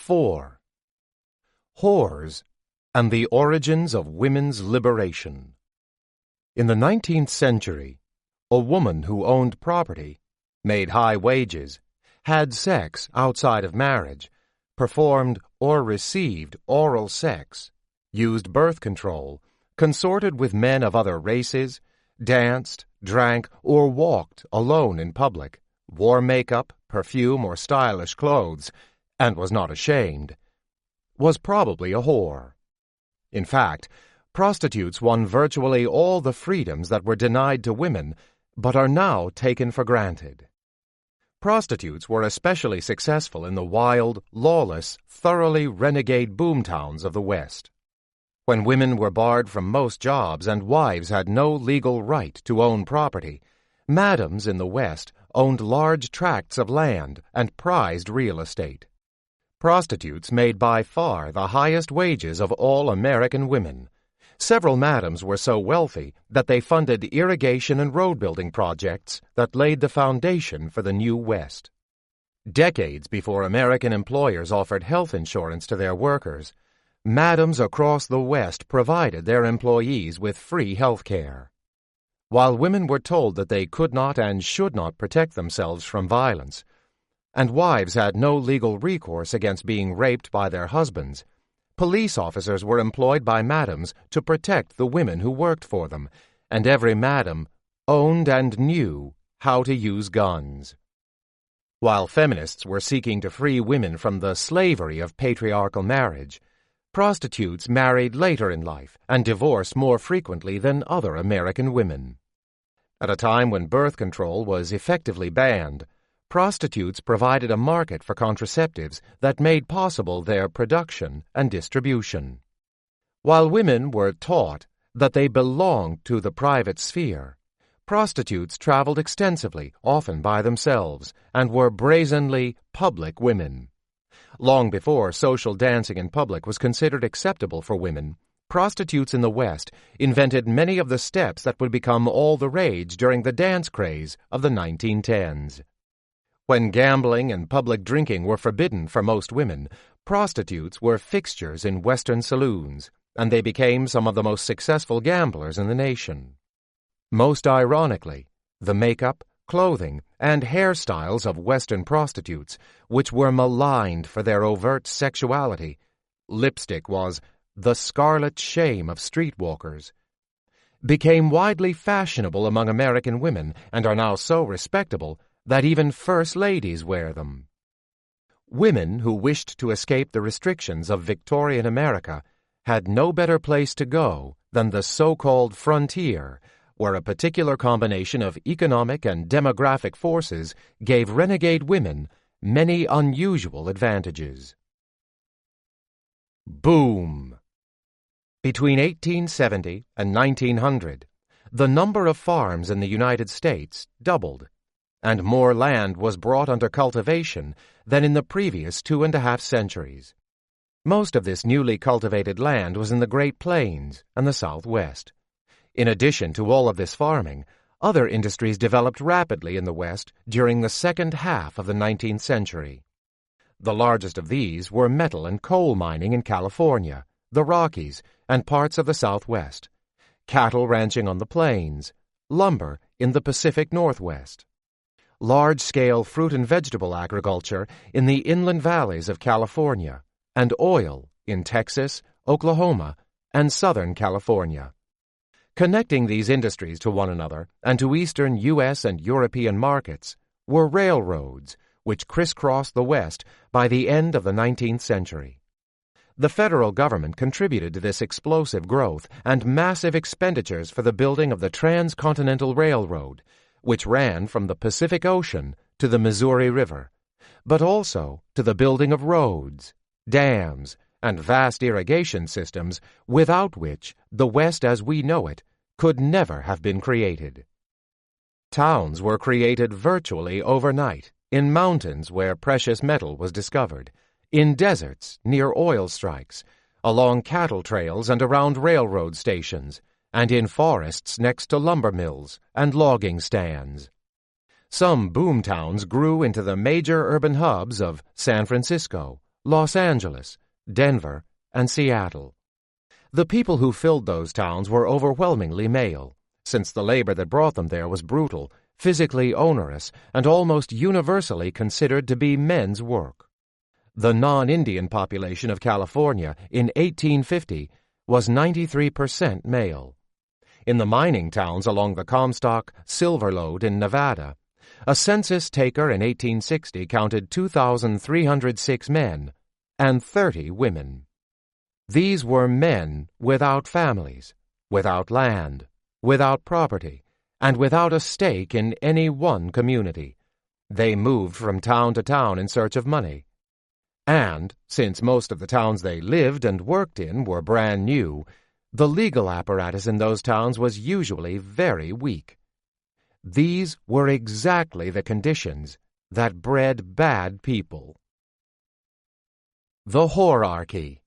4. Whores and the Origins of Women's Liberation. In the 19th century, a woman who owned property, made high wages, had sex outside of marriage, performed or received oral sex, used birth control, consorted with men of other races, danced, drank, or walked alone in public, wore makeup, perfume, or stylish clothes, and was not ashamed, was probably a whore. In fact, prostitutes won virtually all the freedoms that were denied to women, but are now taken for granted. Prostitutes were especially successful in the wild, lawless, thoroughly renegade boomtowns of the West. When women were barred from most jobs and wives had no legal right to own property, madams in the West owned large tracts of land and prized real estate. Prostitutes made by far the highest wages of all American women. Several madams were so wealthy that they funded irrigation and road-building projects that laid the foundation for the new West. Decades before American employers offered health insurance to their workers, madams across the West provided their employees with free health care. While women were told that they could not and should not protect themselves from violence, and wives had no legal recourse against being raped by their husbands, police officers were employed by madams to protect the women who worked for them, and every madam owned and knew how to use guns. While feminists were seeking to free women from the slavery of patriarchal marriage, prostitutes married later in life and divorced more frequently than other American women. At a time when birth control was effectively banned, prostitutes provided a market for contraceptives that made possible their production and distribution. While women were taught that they belonged to the private sphere, prostitutes traveled extensively, often by themselves, and were brazenly public women. Long before social dancing in public was considered acceptable for women, prostitutes in the West invented many of the steps that would become all the rage during the dance craze of the 1910s. When gambling and public drinking were forbidden for most women, prostitutes were fixtures in Western saloons, and they became some of the most successful gamblers in the nation. Most ironically, the makeup, clothing, and hairstyles of Western prostitutes, which were maligned for their overt sexuality — lipstick was the scarlet shame of streetwalkers — became widely fashionable among American women and are now so respectable that even first ladies wear them. Women who wished to escape the restrictions of Victorian America had no better place to go than the so-called frontier, where a particular combination of economic and demographic forces gave renegade women many unusual advantages. Boom! Between 1870 and 1900, the number of farms in the United States doubled, and more land was brought under cultivation than in the previous 2.5 centuries. Most of this newly cultivated land was in the Great Plains and the Southwest. In addition to all of this farming, other industries developed rapidly in the West during the second half of the 19th century. The largest of these were metal and coal mining in California, the Rockies, and parts of the Southwest, cattle ranching on the plains, lumber in the Pacific Northwest, large-scale fruit and vegetable agriculture in the inland valleys of California, and oil in Texas, Oklahoma, and Southern California. Connecting these industries to one another and to eastern U.S. and European markets were railroads, which crisscrossed the West by the end of the 19th century. The federal government contributed to this explosive growth and massive expenditures for the building of the Transcontinental Railroad, which ran from the Pacific Ocean to the Missouri River, but also to the building of roads, dams, and vast irrigation systems without which the West as we know it could never have been created. Towns were created virtually overnight, in mountains where precious metal was discovered, in deserts near oil strikes, along cattle trails and around railroad stations, and in forests next to lumber mills and logging stands. Some boom towns grew into the major urban hubs of San Francisco, Los Angeles, Denver, and Seattle. The people who filled those towns were overwhelmingly male, since the labor that brought them there was brutal, physically onerous, and almost universally considered to be men's work. The non-Indian population of California in 1850 was 93% male. In the mining towns along the Comstock Silver Lode in Nevada, a census taker in 1860 counted 2,306 men and 30 women. These were men without families, without land, without property, and without a stake in any one community. They moved from town to town in search of money. And, since most of the towns they lived and worked in were brand new, the legal apparatus in those towns was usually very weak. These were exactly the conditions that bred bad people. The whorearchy.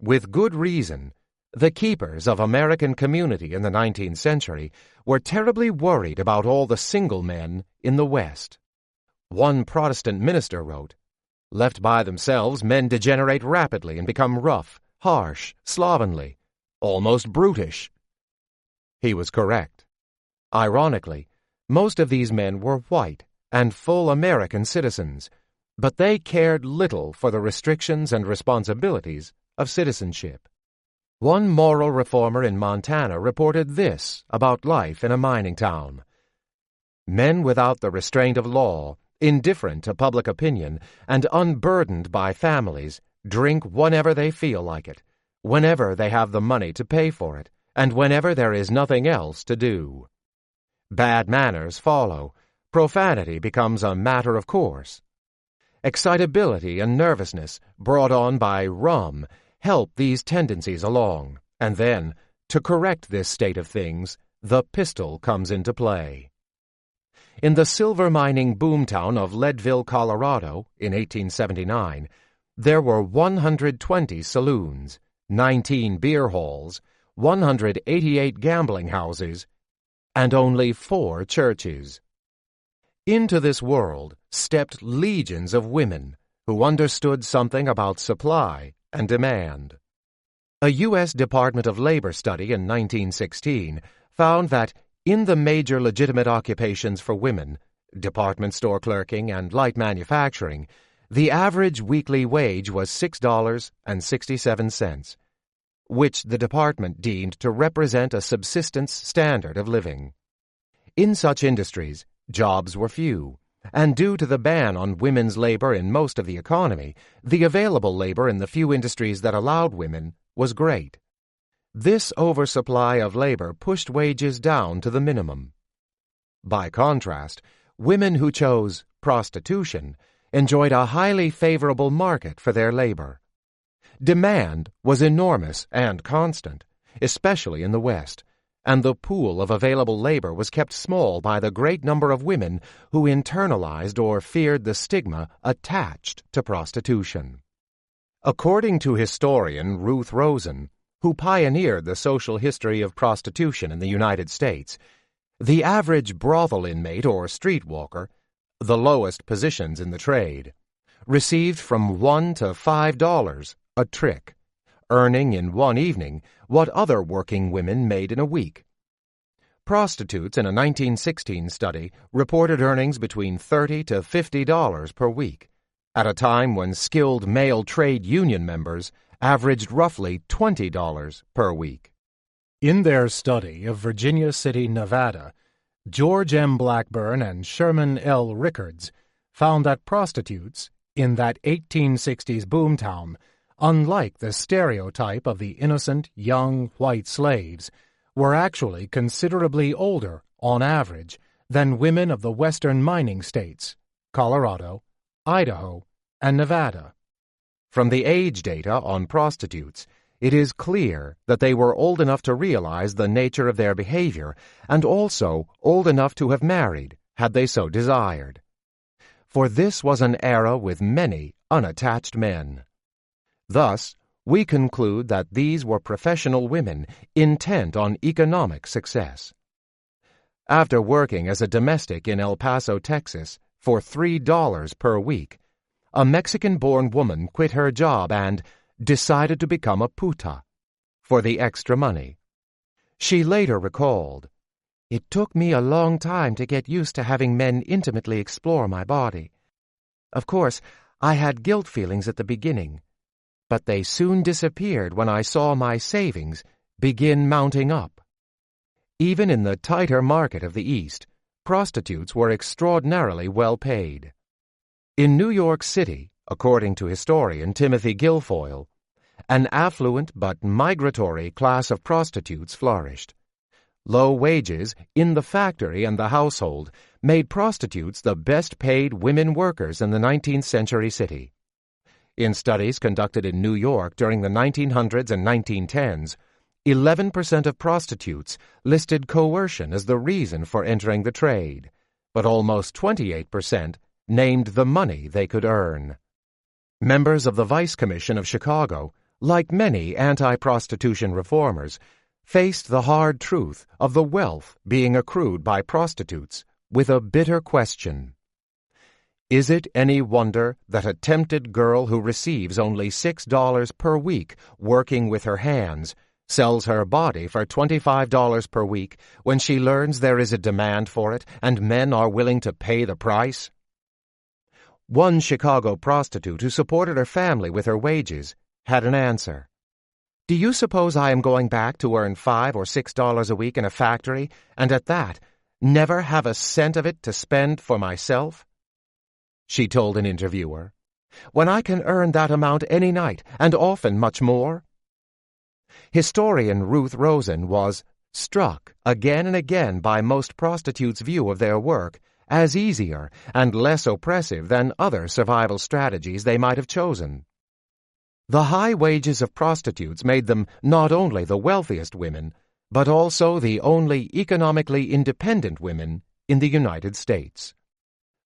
With good reason, the keepers of American community in the 19th century were terribly worried about all the single men in the West. One Protestant minister wrote, "Left by themselves, men degenerate rapidly and become rough, harsh, slovenly, almost brutish." He was correct. Ironically, most of these men were white and full American citizens, but they cared little for the restrictions and responsibilities of citizenship. One moral reformer in Montana reported this about life in a mining town: "Men without the restraint of law, indifferent to public opinion, and unburdened by families, drink whenever they feel like it, whenever they have the money to pay for it, and whenever there is nothing else to do. Bad manners follow. Profanity becomes a matter of course. Excitability and nervousness, brought on by rum, help these tendencies along, and then, to correct this state of things, the pistol comes into play." In the silver mining boomtown of Leadville, Colorado, in 1879, there were 120 saloons, 19 beer halls, 188 gambling houses, and only 4 churches. Into this world stepped legions of women who understood something about supply and demand. A U.S. Department of Labor study in 1916 found that in the major legitimate occupations for women, department store clerking and light manufacturing, the average weekly wage was $6.67, which the department deemed to represent a subsistence standard of living. In such industries, jobs were few, and due to the ban on women's labor in most of the economy, the available labor in the few industries that allowed women was great. This oversupply of labor pushed wages down to the minimum. By contrast, women who chose prostitution enjoyed a highly favorable market for their labor. Demand was enormous and constant, especially in the West, and the pool of available labor was kept small by the great number of women who internalized or feared the stigma attached to prostitution. According to historian Ruth Rosen, who pioneered the social history of prostitution in the United States, the average brothel inmate or streetwalker, the lowest positions in the trade, received from $1 to $5 a trick, earning in one evening what other working women made in a week. Prostitutes in a 1916 study reported earnings between $30 to $50 per week, at a time when skilled male trade union members averaged roughly $20 per week. In their study of Virginia City, Nevada, George M. Blackburn and Sherman L. Rickards found that prostitutes in that 1860s boomtown, unlike the stereotype of the innocent, young, white slaves, were actually considerably older, on average, than women of the western mining states, Colorado, Idaho, and Nevada. From the age data on prostitutes, it is clear that they were old enough to realize the nature of their behavior and also old enough to have married, had they so desired. For this was an era with many unattached men. Thus, we conclude that these were professional women intent on economic success. After working as a domestic in El Paso, Texas, for $3 per week, a Mexican-born woman quit her job and decided to become a puta for the extra money. She later recalled, "It took me a long time to get used to having men intimately explore my body. Of course, I had guilt feelings at the beginning, but they soon disappeared when I saw my savings begin mounting up." Even in the tighter market of the East, prostitutes were extraordinarily well paid. In New York City, according to historian Timothy Guilfoyle, an affluent but migratory class of prostitutes flourished. Low wages in the factory and the household made prostitutes the best-paid women workers in the 19th century city. In studies conducted in New York during the 1900s and 1910s, 11% of prostitutes listed coercion as the reason for entering the trade, but almost 28% named the money they could earn. Members of the Vice Commission of Chicago, like many anti-prostitution reformers, faced the hard truth of the wealth being accrued by prostitutes with a bitter question. Is it any wonder that a tempted girl who receives only $6 per week working with her hands sells her body for $25 per week when she learns there is a demand for it and men are willing to pay the price? One Chicago prostitute who supported her family with her wages had an answer. "Do you suppose I am going back to earn $5 or $6 a week in a factory, and at that, never have a cent of it to spend for myself?" She told an interviewer, "when I can earn that amount any night, and often much more?" Historian Ruth Rosen was struck again and again by most prostitutes' view of their work as easier and less oppressive than other survival strategies they might have chosen. The high wages of prostitutes made them not only the wealthiest women, but also the only economically independent women in the United States.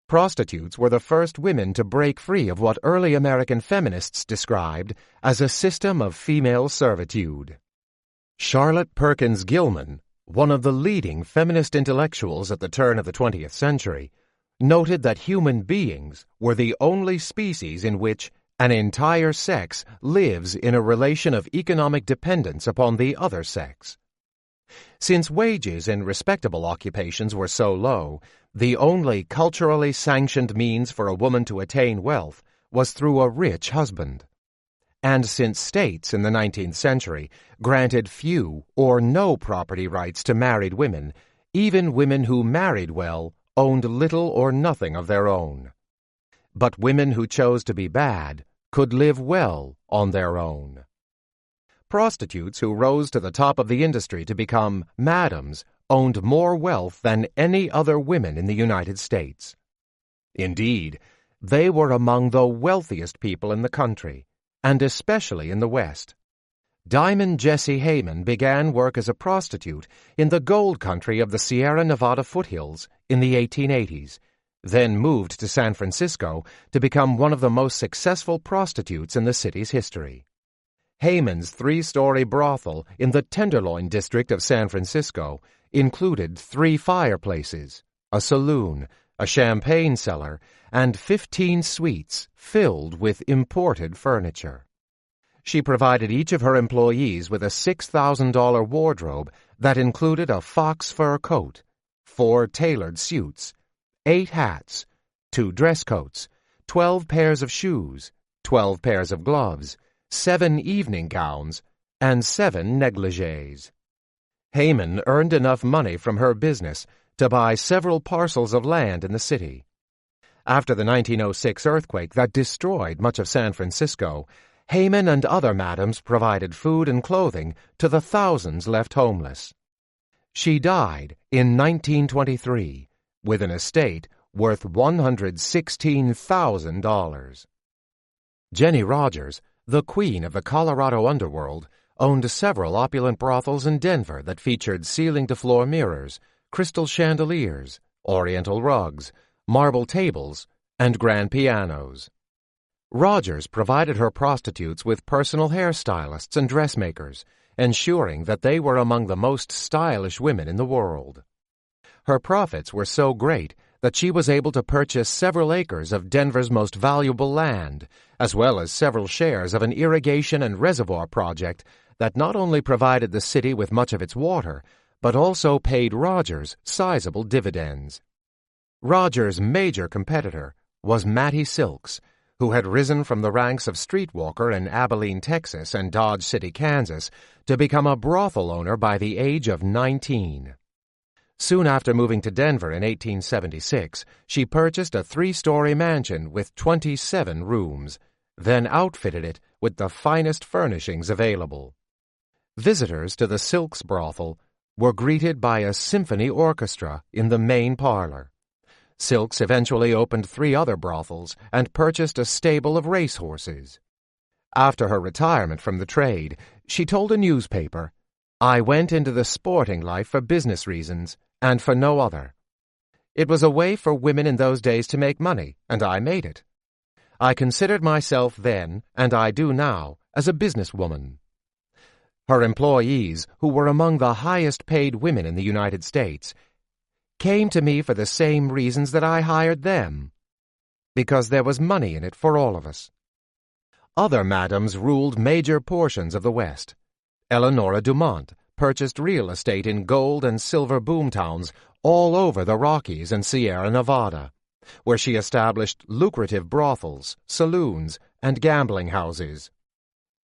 Prostitutes were the first women to break free of what early American feminists described as a system of female servitude. Charlotte Perkins Gilman, one of the leading feminist intellectuals at the turn of the 20th century, noted that human beings were the only species in which an entire sex lives in a relation of economic dependence upon the other sex. Since wages in respectable occupations were so low, the only culturally sanctioned means for a woman to attain wealth was through a rich husband. And since states in the 19th century granted few or no property rights to married women, even women who married well owned little or nothing of their own. But women who chose to be bad could live well on their own. Prostitutes who rose to the top of the industry to become madams owned more wealth than any other women in the United States. Indeed, they were among the wealthiest people in the country, and especially in the West. Diamond Jessie Heyman began work as a prostitute in the gold country of the Sierra Nevada foothills in the 1880s, then moved to San Francisco to become one of the most successful prostitutes in the city's history. Heyman's 3-story brothel in the Tenderloin district of San Francisco included 3 fireplaces, a saloon, a champagne cellar, and 15 suites filled with imported furniture. She provided each of her employees with a $6,000 wardrobe that included a fox fur coat, 4 tailored suits, 8 hats, 2 dress coats, 12 pairs of shoes, 12 pairs of gloves, 7 evening gowns, and 7 negligées. Heyman earned enough money from her business to buy several parcels of land in the city. After the 1906 earthquake that destroyed much of San Francisco, Heyman and other madams provided food and clothing to the thousands left homeless. She died in 1923 with an estate worth $116,000. Jenny Rogers, the queen of the Colorado underworld, owned several opulent brothels in Denver that featured ceiling-to-floor mirrors, crystal chandeliers, oriental rugs, marble tables, and grand pianos. Rogers provided her prostitutes with personal hairstylists and dressmakers, ensuring that they were among the most stylish women in the world. Her profits were so great that she was able to purchase several acres of Denver's most valuable land, as well as several shares of an irrigation and reservoir project that not only provided the city with much of its water, but also paid Rogers sizable dividends. Rogers' major competitor was Mattie Silks, who had risen from the ranks of streetwalker in Abilene, Texas and Dodge City, Kansas, to become a brothel owner by the age of 19. Soon after moving to Denver in 1876, she purchased a 3-story mansion with 27 rooms, then outfitted it with the finest furnishings available. Visitors to the Silks brothel were greeted by a symphony orchestra in the main parlor. Silks eventually opened 3 other brothels and purchased a stable of racehorses. After her retirement from the trade, she told a newspaper, "I went into the sporting life for business reasons and for no other. It was a way for women in those days to make money, and I made it. I considered myself then, and I do now, as a businesswoman." Her employees, who were among the highest-paid women in the United States, came to me for the same reasons that I hired them, because there was money in it for all of us. Other madams ruled major portions of the West. Eleanora Dumont purchased real estate in gold and silver boomtowns all over the Rockies and Sierra Nevada, where she established lucrative brothels, saloons, and gambling houses.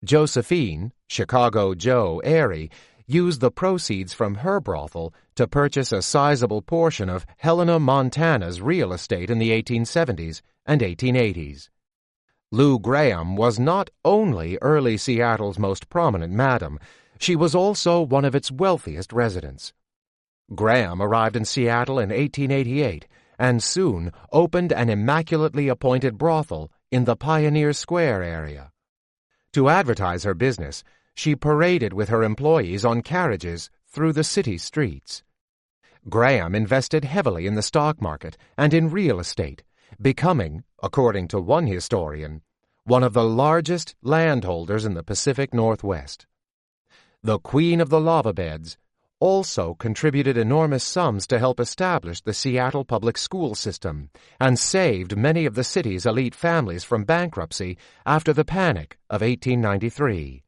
Josephine, Chicago Joe Airy, used the proceeds from her brothel to purchase a sizable portion of Helena, Montana's real estate in the 1870s and 1880s. Lou Graham was not only early Seattle's most prominent madam, she was also one of its wealthiest residents. Graham arrived in Seattle in 1888 and soon opened an immaculately appointed brothel in the Pioneer Square area. To advertise her business, she paraded with her employees on carriages through the city streets. Graham invested heavily in the stock market and in real estate, becoming, according to one historian, one of the largest landholders in the Pacific Northwest. The Queen of the Lava Beds also contributed enormous sums to help establish the Seattle public school system and saved many of the city's elite families from bankruptcy after the Panic of 1893.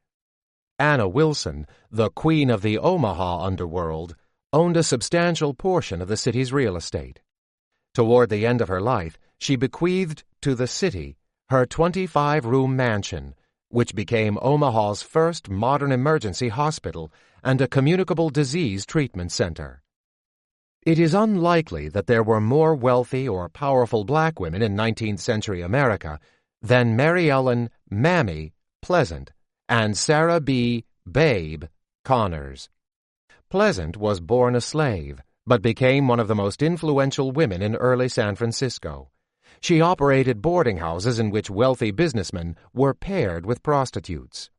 Anna Wilson, the Queen of the Omaha underworld, owned a substantial portion of the city's real estate. Toward the end of her life, she bequeathed to the city her 25-room mansion, which became Omaha's first modern emergency hospital and a communicable disease treatment center. It is unlikely that there were more wealthy or powerful black women in 19th century America than Mary Ellen "Mammy" Pleasant and Sarah B. "Babe" Connors. Pleasant was born a slave, but became one of the most influential women in early San Francisco. She operated boarding houses in which wealthy businessmen were paired with prostitutes.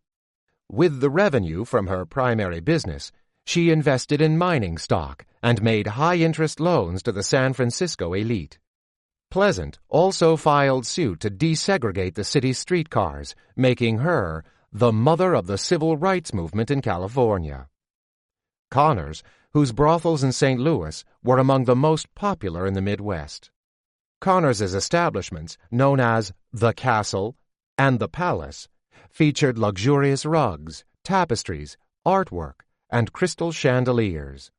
With the revenue from her primary business, she invested in mining stock and made high-interest loans to the San Francisco elite. Pleasant also filed suit to desegregate the city's streetcars, making her the mother of the civil rights movement in California. Connors, whose brothels in St. Louis were among the most popular in the Midwest. Connors's establishments, known as the Castle and the Palace, featured luxurious rugs, tapestries, artwork, and crystal chandeliers.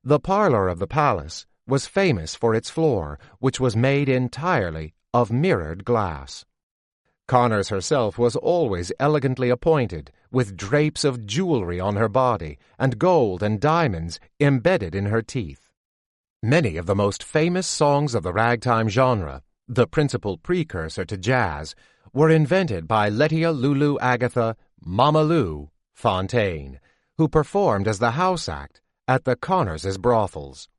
The parlor of the Palace was famous for its floor, which was made entirely of mirrored glass. Connors herself was always elegantly appointed, with drapes of jewelry on her body and gold and diamonds embedded in her teeth. Many of the most famous songs of the ragtime genre, the principal precursor to jazz, were invented by Lettia Lulu Agatha "Mama Lou" Fontaine, who performed as the house act at the Connors' brothels.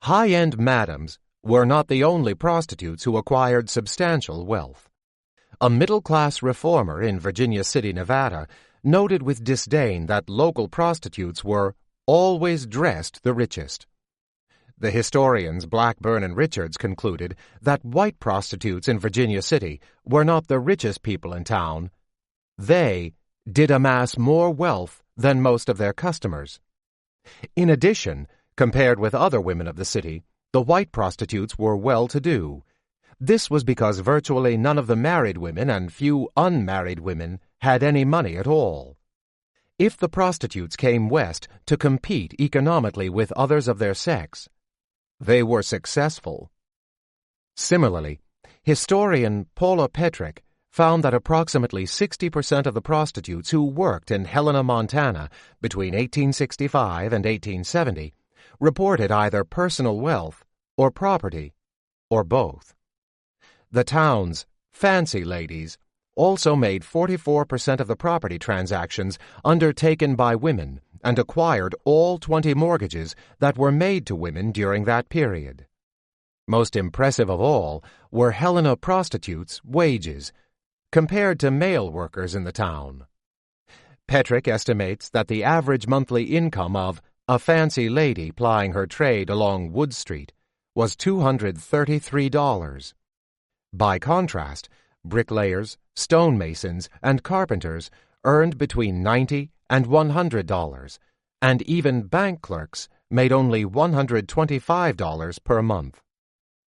High-end madams were not the only prostitutes who acquired substantial wealth. A middle-class reformer in Virginia City, Nevada, noted with disdain that local prostitutes were always dressed the richest. The historians Blackburn and Richards concluded that white prostitutes in Virginia City were not the richest people in town. They did amass more wealth than most of their customers. In addition, compared with other women of the city, the white prostitutes were well-to-do. This was because virtually none of the married women and few unmarried women had any money at all. If the prostitutes came west to compete economically with others of their sex, they were successful. Similarly, historian Paula Petrick found that approximately 60% of the prostitutes who worked in Helena, Montana between 1865 and 1870 reported either personal wealth or property, or both. The town's fancy ladies also made 44% of the property transactions undertaken by women and acquired all 20 mortgages that were made to women during that period. Most impressive of all were Helena prostitutes' wages, compared to male workers in the town. Petrick estimates that the average monthly income of a fancy lady plying her trade along Wood Street was $233. By contrast, bricklayers, stonemasons, and carpenters earned between $90 and $100, and even bank clerks made only $125 per month.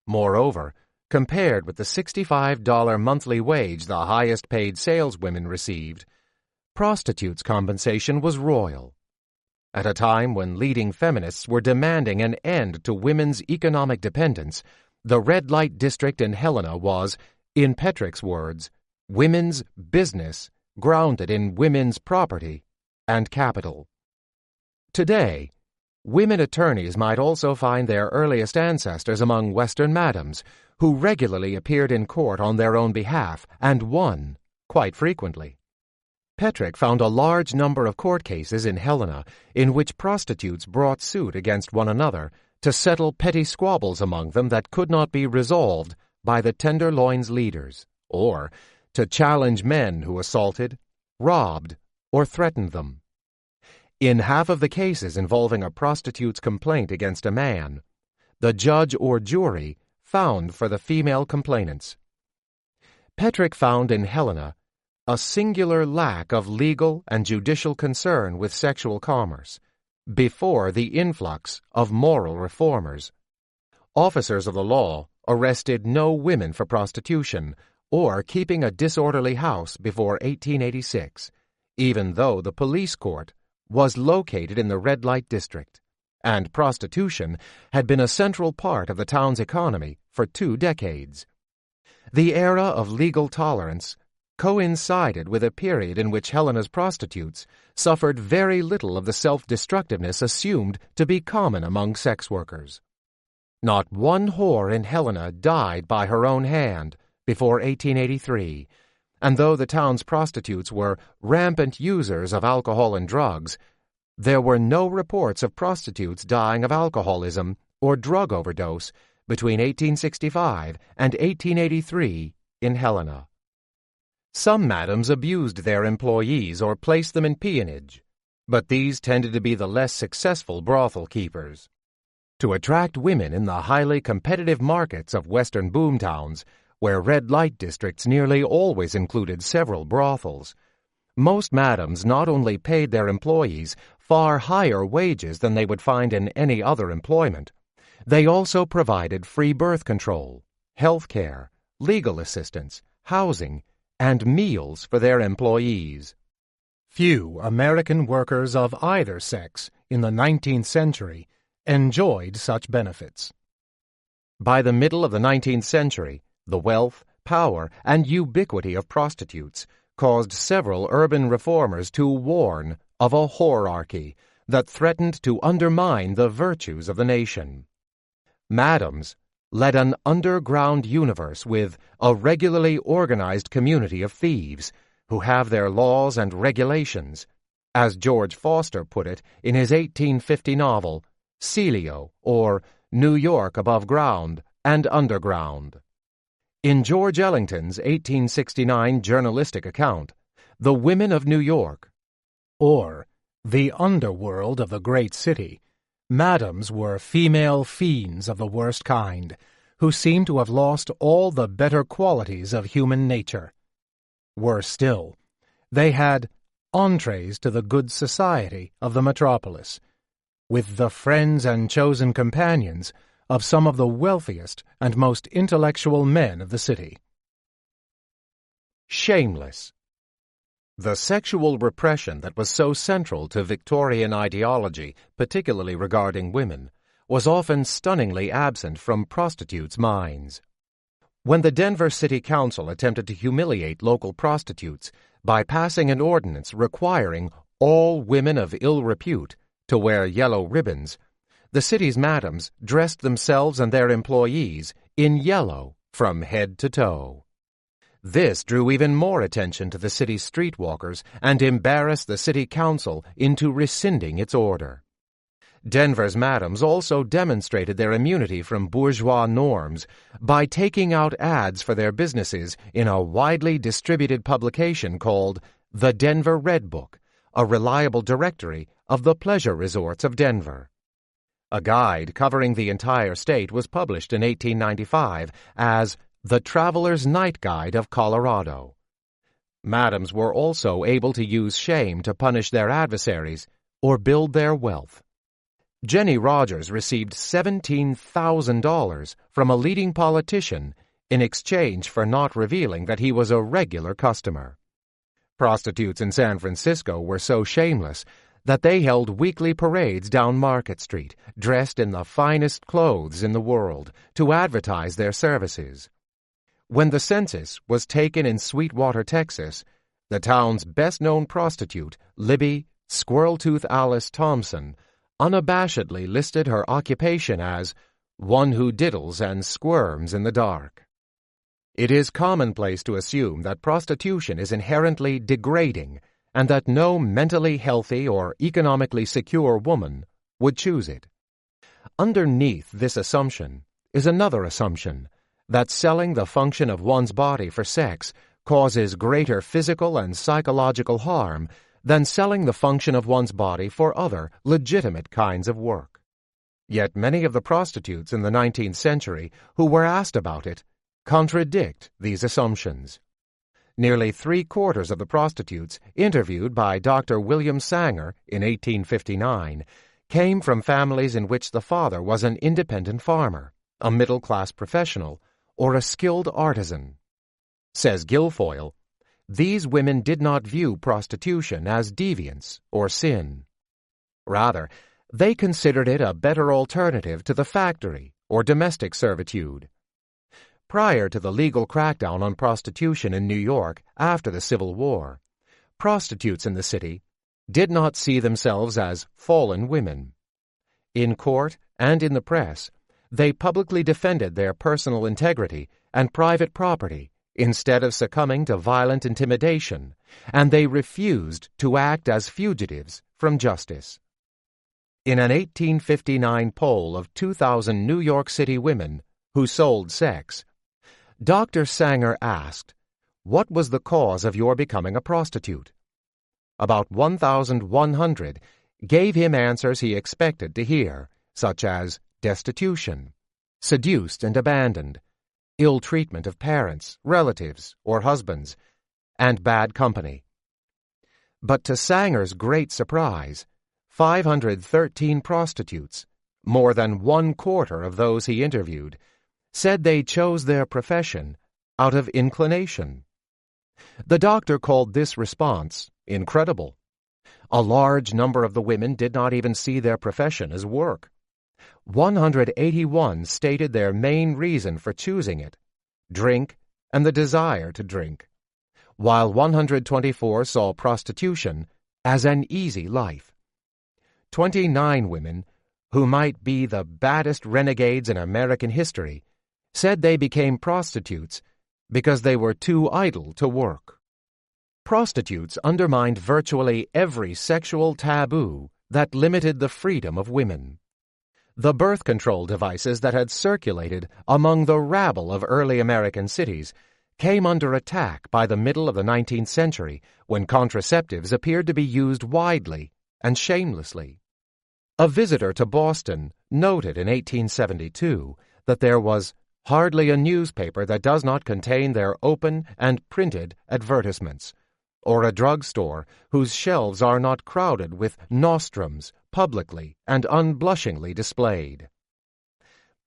Moreover, compared with the $65 monthly wage the highest-paid saleswomen received, prostitutes' compensation was royal. At a time when leading feminists were demanding an end to women's economic dependence, the red light district in Helena was, in Petrick's words, women's business grounded in women's property and capital. Today, women attorneys might also find their earliest ancestors among Western madams, who regularly appeared in court on their own behalf and won, quite frequently. Petrick found a large number of court cases in Helena in which prostitutes brought suit against one another to settle petty squabbles among them that could not be resolved by the Tenderloin's leaders, or to challenge men who assaulted, robbed, or threatened them. In half of the cases involving a prostitute's complaint against a man, the judge or jury found for the female complainants. Petrick found in Helena a singular lack of legal and judicial concern with sexual commerce before the influx of moral reformers. Officers of the law arrested no women for prostitution or keeping a disorderly house before 1886, even though the police court was located in the red light district, and prostitution had been a central part of the town's economy for 2 decades. The era of legal tolerance coincided with a period in which Helena's prostitutes suffered very little of the self-destructiveness assumed to be common among sex workers. Not one whore in Helena died by her own hand before 1883, and though the town's prostitutes were rampant users of alcohol and drugs, there were no reports of prostitutes dying of alcoholism or drug overdose between 1865 and 1883 in Helena. Some madams abused their employees or placed them in peonage, but these tended to be the less successful brothel keepers. To attract women in the highly competitive markets of western boomtowns, where red light districts nearly always included several brothels, most madams not only paid their employees far higher wages than they would find in any other employment, they also provided free birth control, health care, legal assistance, housing, and meals for their employees. Few American workers of either sex in the 19th century enjoyed such benefits. By the middle of the 19th century, the wealth, power, and ubiquity of prostitutes caused several urban reformers to warn of a whorearchy that threatened to undermine the virtues of the nation. Madams led an underground universe with a regularly organized community of thieves who have their laws and regulations, as George Foster put it in his 1850 novel, Celio, or New York Above Ground and Underground. In George Ellington's 1869 journalistic account, The Women of New York, or The Underworld of the Great City, madams were female fiends of the worst kind, who seemed to have lost all the better qualities of human nature. Worse still, they had entrees to the good society of the metropolis, with the friends and chosen companions of some of the wealthiest and most intellectual men of the city. Shameless. The sexual repression that was so central to Victorian ideology, particularly regarding women, was often stunningly absent from prostitutes' minds. When the Denver City Council attempted to humiliate local prostitutes by passing an ordinance requiring all women of ill repute to wear yellow ribbons, the city's madams dressed themselves and their employees in yellow from head to toe. This drew even more attention to the city's streetwalkers and embarrassed the city council into rescinding its order. Denver's madams also demonstrated their immunity from bourgeois norms by taking out ads for their businesses in a widely distributed publication called The Denver Red Book, a reliable directory of the pleasure resorts of Denver. A guide covering the entire state was published in 1895 as The Traveler's Night Guide of Colorado. Madams were also able to use shame to punish their adversaries or build their wealth. Jenny Rogers received $17,000 from a leading politician in exchange for not revealing that he was a regular customer. Prostitutes in San Francisco were so shameless that they held weekly parades down Market Street, dressed in the finest clothes in the world, to advertise their services. When the census was taken in Sweetwater, Texas, the town's best-known prostitute, Libby Squirrel-Tooth Alice Thompson, unabashedly listed her occupation as one who diddles and squirms in the dark. It is commonplace to assume that prostitution is inherently degrading and that no mentally healthy or economically secure woman would choose it. Underneath this assumption is another assumption, that selling the function of one's body for sex causes greater physical and psychological harm than selling the function of one's body for other legitimate kinds of work. Yet many of the prostitutes in the 19th century who were asked about it contradict these assumptions. Nearly 3/4 of the prostitutes interviewed by Dr. William Sanger in 1859 came from families in which the father was an independent farmer, a middle-class professional, or a skilled artisan. Says Guilfoyle, these women did not view prostitution as deviance or sin. Rather, they considered it a better alternative to the factory or domestic servitude. Prior to the legal crackdown on prostitution in New York after the Civil War, prostitutes in the city did not see themselves as fallen women. In court and in the press, they publicly defended their personal integrity and private property instead of succumbing to violent intimidation, and they refused to act as fugitives from justice. In an 1859 poll of 2,000 New York City women who sold sex, Dr. Sanger asked, "What was the cause of your becoming a prostitute?" About 1,100 gave him answers he expected to hear, such as destitution, seduced and abandoned, ill treatment of parents, relatives, or husbands, and bad company. But to Sanger's great surprise, 513 prostitutes, more than 1/4 of those he interviewed, said they chose their profession out of inclination. The doctor called this response incredible. A large number of the women did not even see their profession as work. 181 stated their main reason for choosing it, drink and the desire to drink, while 124 saw prostitution as an easy life. 29 women, who might be the baddest renegades in American history, said they became prostitutes because they were too idle to work. Prostitutes undermined virtually every sexual taboo that limited the freedom of women. The birth control devices that had circulated among the rabble of early American cities came under attack by the middle of the 19th century, when contraceptives appeared to be used widely and shamelessly. A visitor to Boston noted in 1872 that there was hardly a newspaper that does not contain their open and printed advertisements, or a drugstore whose shelves are not crowded with nostrums publicly and unblushingly displayed.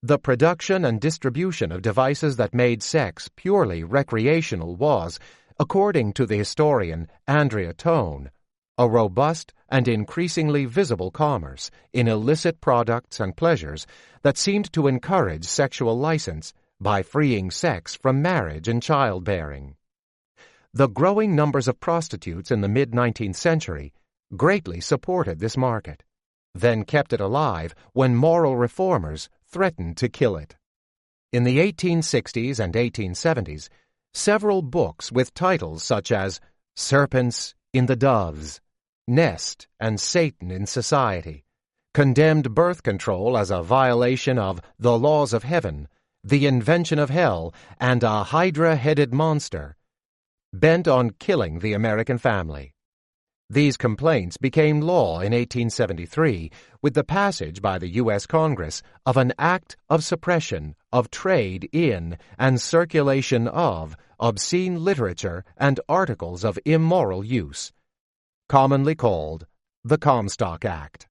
The production and distribution of devices that made sex purely recreational was, according to the historian Andrea Tone, a robust and increasingly visible commerce in illicit products and pleasures that seemed to encourage sexual license by freeing sex from marriage and childbearing. The growing numbers of prostitutes in the mid-19th century greatly supported this market, then kept it alive when moral reformers threatened to kill it. In the 1860s and 1870s, several books with titles such as Serpents in the Doves, Nest and Satan in Society condemned birth control as a violation of the laws of heaven, the invention of hell, and a hydra-headed monster, bent on killing the American family. These complaints became law in 1873 with the passage by the U.S. Congress of an Act of Suppression of Trade in and Circulation of Obscene Literature and Articles of Immoral Use, commonly called the Comstock Act.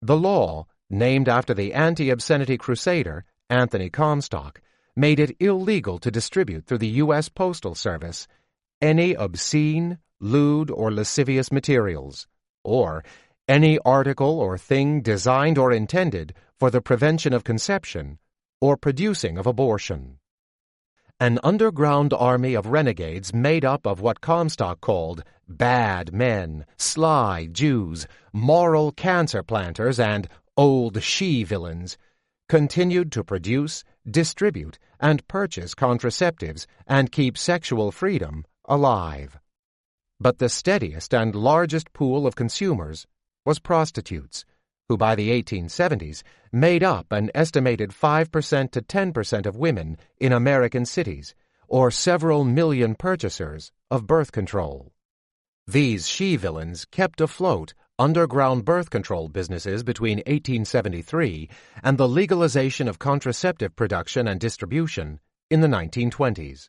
The law, named after the anti-obscenity crusader Anthony Comstock, made it illegal to distribute through the U.S. Postal Service any obscene, lewd, or lascivious materials, or any article or thing designed or intended for the prevention of conception or producing of abortion. An underground army of renegades made up of what Comstock called bad men, sly Jews, moral cancer planters, and old she-villains continued to produce, distribute, and purchase contraceptives and keep sexual freedom alive. But the steadiest and largest pool of consumers was prostitutes, who by the 1870s made up an estimated 5% to 10% of women in American cities, or several million purchasers of birth control. These she-villains kept afloat underground birth control businesses between 1873 and the legalization of contraceptive production and distribution in the 1920s.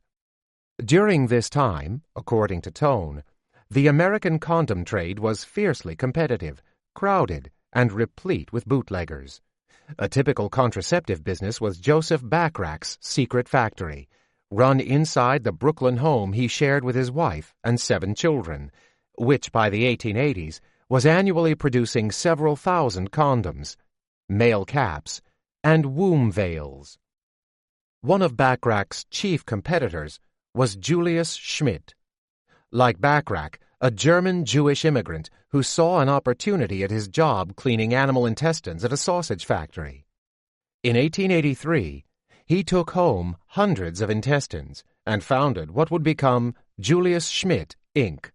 During this time, according to Tone, the American condom trade was fiercely competitive, crowded, and replete with bootleggers. A typical contraceptive business was Joseph Bachrach's secret factory, run inside the Brooklyn home he shared with his wife and 7 children, which by the 1880s was annually producing several thousand condoms, male caps, and womb veils. One of Bachrach's chief competitors was Julius Schmidt. Like Bachrach, a German Jewish immigrant who saw an opportunity at his job cleaning animal intestines at a sausage factory. In 1883, he took home hundreds of intestines and founded what would become Julius Schmidt, Inc.,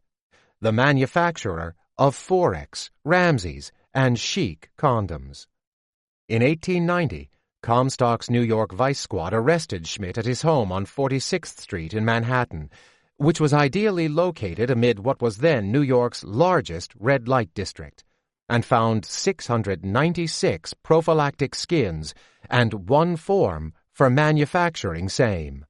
the manufacturer of Forex, Ramses, and Chic condoms. In 1890, Comstock's New York Vice Squad arrested Schmidt at his home on 46th Street in Manhattan, which was ideally located amid what was then New York's largest red light district, and found 696 prophylactic skins and 1 form for manufacturing same.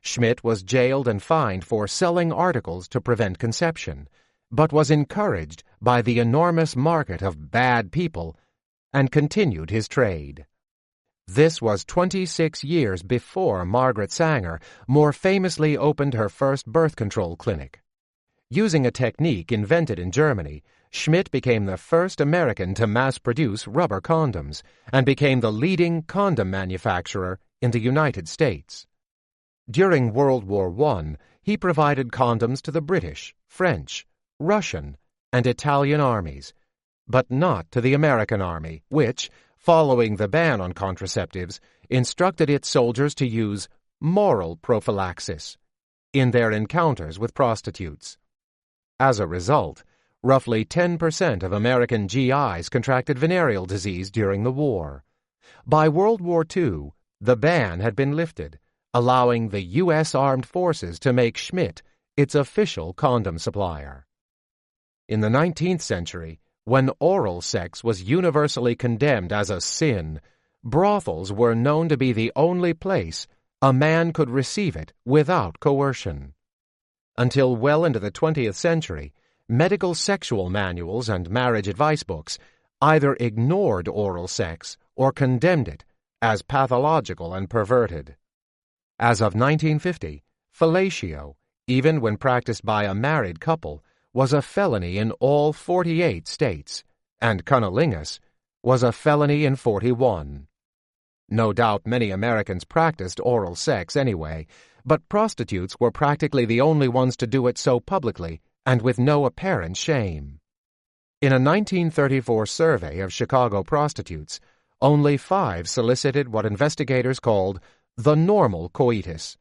Schmidt was jailed and fined for selling articles to prevent conception, but was encouraged by the enormous market of bad people and continued his trade. This was 26 years before Margaret Sanger more famously opened her first birth control clinic. Using a technique invented in Germany, Schmidt became the first American to mass-produce rubber condoms and became the leading condom manufacturer in the United States. During World War I, he provided condoms to the British, French, Russian, and Italian armies, but not to the American Army, which, following the ban on contraceptives, instructed its soldiers to use moral prophylaxis in their encounters with prostitutes. As a result, roughly 10% of American GIs contracted venereal disease during the war. By World War II, the ban had been lifted, allowing the U.S. Armed Forces to make Schmidt its official condom supplier. In the 19th century, when oral sex was universally condemned as a sin, brothels were known to be the only place a man could receive it without coercion. Until well into the 20th century, medical sexual manuals and marriage advice books either ignored oral sex or condemned it as pathological and perverted. As of 1950, fellatio, even when practiced by a married couple, was a felony in all 48 states, and cunnilingus was a felony in 41. No doubt many Americans practiced oral sex anyway, but prostitutes were practically the only ones to do it so publicly and with no apparent shame. In a 1934 survey of Chicago prostitutes, only 5 solicited what investigators called the normal coitus,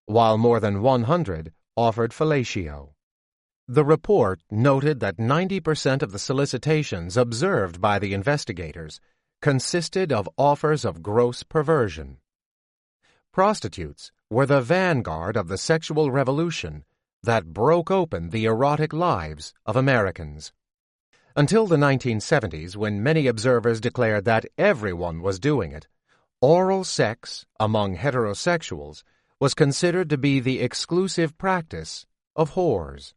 while more than 100 offered fellatio. The report noted that 90% of the solicitations observed by the investigators consisted of offers of gross perversion. Prostitutes were the vanguard of the sexual revolution that broke open the erotic lives of Americans. Until the 1970s, when many observers declared that everyone was doing it, oral sex among heterosexuals was considered to be the exclusive practice of whores.